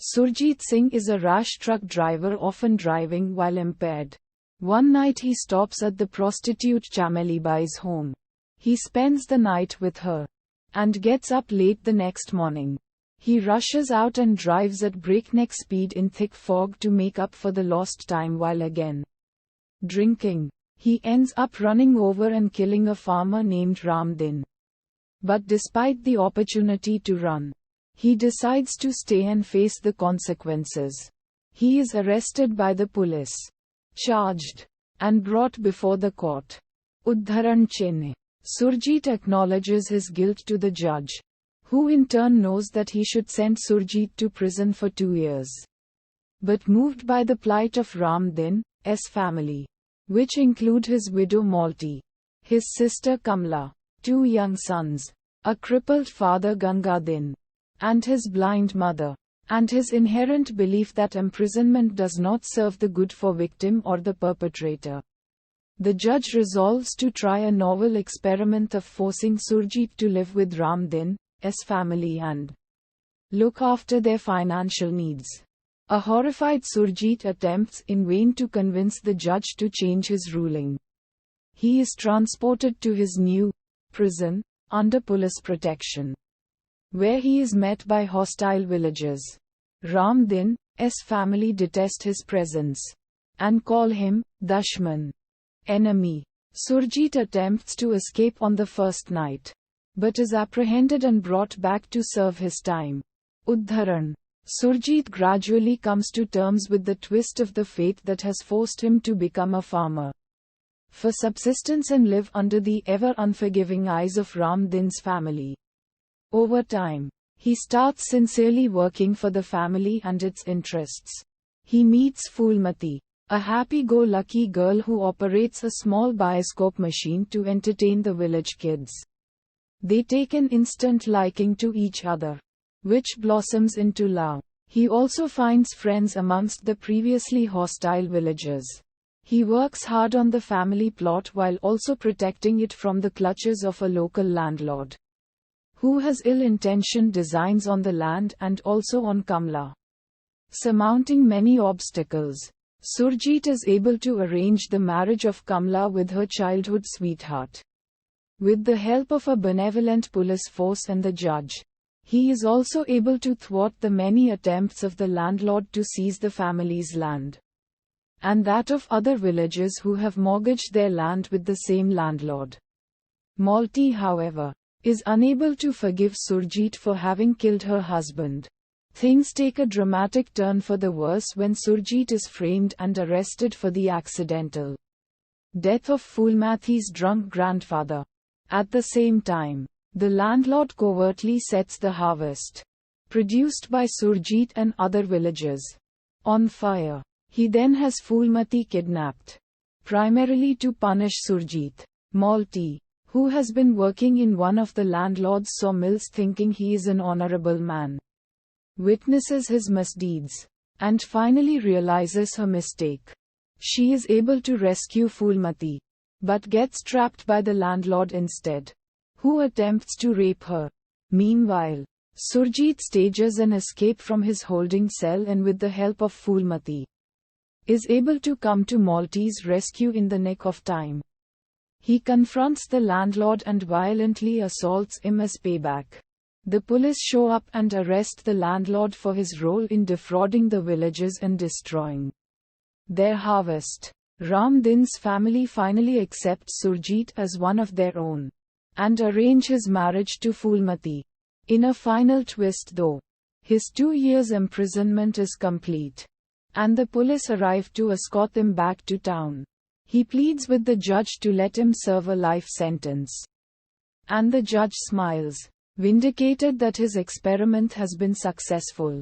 Surjit Singh is a rash truck driver often driving while impaired. One night he stops at the prostitute Chamelibai's home. He spends the night with her and gets up late the next morning. He rushes out and drives at breakneck speed in thick fog to make up for the lost time while again drinking. He ends up running over and killing a farmer named Ramdin. But despite the opportunity to run, he decides to stay and face the consequences. He is arrested by the police, charged, and brought before the court. Udharan Chennai. Surjit acknowledges his guilt to the judge, who in turn knows that he should send Surjit to prison for 2 years. But moved by the plight of Ramdin's family, which include his widow Malti, his sister Kamla, 2 young sons, a crippled father Gangadin, and his blind mother, and his inherent belief that imprisonment does not serve the good for victim or the perpetrator, the judge resolves to try a novel experiment of forcing Surjit to live with Ramdin's family and look after their financial needs. A horrified Surjit attempts in vain to convince the judge to change his ruling. He is transported to his new prison under police protection, where he is met by hostile villagers. Ramdin's family detest his presence and call him Dushmun, enemy. Surjit attempts to escape on the first night, but is apprehended and brought back to serve his time. Udharan. Surjit gradually comes to terms with the twist of the fate that has forced him to become a farmer for subsistence and live under the ever unforgiving eyes of Ramdin's family. Over time, he starts sincerely working for the family and its interests. He meets Phulmati, a happy-go-lucky girl who operates a small bioscope machine to entertain the village kids. They take an instant liking to each other, which blossoms into love. He also finds friends amongst the previously hostile villagers. He works hard on the family plot while also protecting it from the clutches of a local landlord, who has ill-intentioned designs on the land and also on Kamla. Surmounting many obstacles, Surjit is able to arrange the marriage of Kamla with her childhood sweetheart. With the help of a benevolent police force and the judge, he is also able to thwart the many attempts of the landlord to seize the family's land, and that of other villagers who have mortgaged their land with the same landlord. Malti, however, is unable to forgive Surjit for having killed her husband. Things take a dramatic turn for the worse when Surjit is framed and arrested for the accidental death of Phulmati's drunk grandfather. At the same time, the landlord covertly sets the harvest, produced by Surjit and other villagers, on fire. He then has Phulmati kidnapped, primarily to punish Surjit. Malti, who has been working in one of the landlord's sawmills thinking he is an honorable man, witnesses his misdeeds, and finally realizes her mistake. She is able to rescue Phulmati, but gets trapped by the landlord instead, who attempts to rape her. Meanwhile, Surjit stages an escape from his holding cell and with the help of Phulmati, is able to come to Malti's rescue in the nick of time. He confronts the landlord and violently assaults him as payback. The police show up and arrest the landlord for his role in defrauding the villagers and destroying their harvest. Ramdin's family finally accepts Surjit as one of their own, and arrange his marriage to Phulmati. In a final twist though, his 2 years imprisonment is complete, and the police arrive to escort him back to town. He pleads with the judge to let him serve a life sentence, and the judge smiles, vindicated that his experiment has been successful.